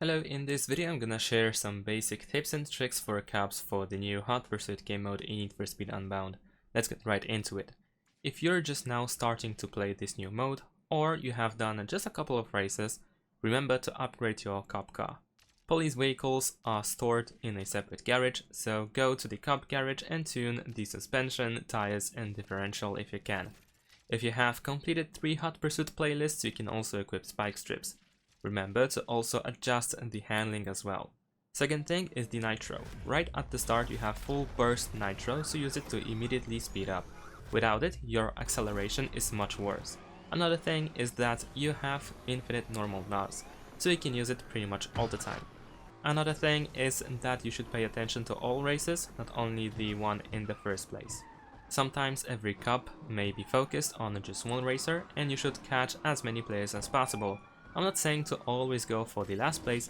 Hello, in this video I'm gonna share some basic tips and tricks for cups for the new Hot Pursuit game mode in Need for Speed Unbound. Let's get right into it. If you're just now starting to play this new mode, or you have done just a couple of races, remember to upgrade your cup car. Police vehicles are stored in a separate garage, so go to the cup garage and tune the suspension, tires and differential if you can. If you have completed 3 Hot Pursuit playlists, you can also equip spike strips. Remember to also adjust the handling as well. Second thing is the nitro. Right at the start you have full burst nitro, so use it to immediately speed up. Without it, your acceleration is much worse. Another thing is that you have infinite normal NOS, so you can use it pretty much all the time. Another thing is that you should pay attention to all races, not only the one in the first place. Sometimes every cup may be focused on just one racer, and you should catch as many players as possible. I'm not saying to always go for the last place,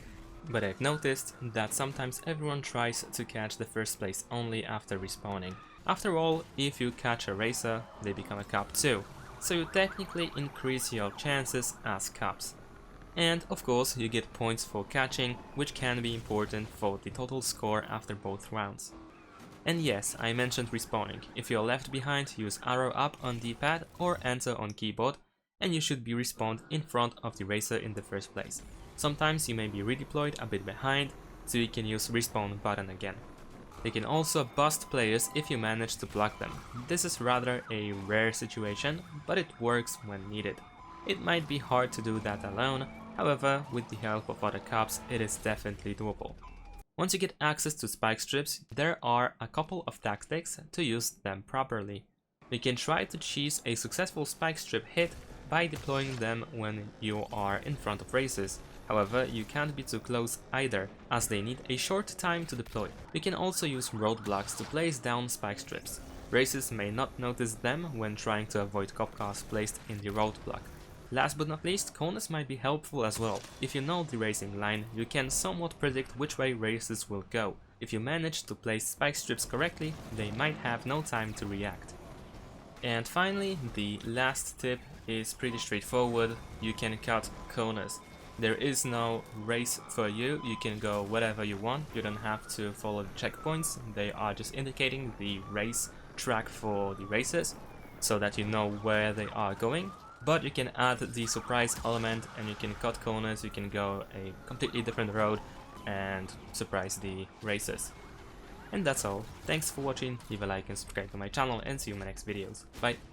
but I've noticed that sometimes everyone tries to catch the first place only after respawning. After all, if you catch a racer, they become a cup too, so you technically increase your chances as cups. And of course you get points for catching, which can be important for the total score after both rounds. And yes, I mentioned respawning. If you're left behind, use arrow up on D-pad or enter on keyboard, and you should be respawned in front of the racer in the first place. Sometimes you may be redeployed a bit behind, so you can use respawn button again. They can also bust players if you manage to block them. This is rather a rare situation, but it works when needed. It might be hard to do that alone, however, with the help of other cups, it is definitely doable. Once you get access to spike strips, there are a couple of tactics to use them properly. You can try to cheese a successful spike strip hit by deploying them when you are in front of races. However, you can't be too close either, as they need a short time to deploy. You can also use roadblocks to place down spike strips. Races may not notice them when trying to avoid cop cars placed in the roadblock. Last but not least, corners might be helpful as well. If you know the racing line, you can somewhat predict which way races will go. If you manage to place spike strips correctly, they might have no time to react. And finally, the last tip is pretty straightforward. You can cut corners. There is no race for you, you can go wherever you want, you don't have to follow the checkpoints, they are just indicating the race track for the races, so that you know where they are going. But you can add the surprise element and you can cut corners, you can go a completely different road and surprise the racers. And that's all. Thanks for watching, leave a like and subscribe to my channel and see you in my next videos. Bye!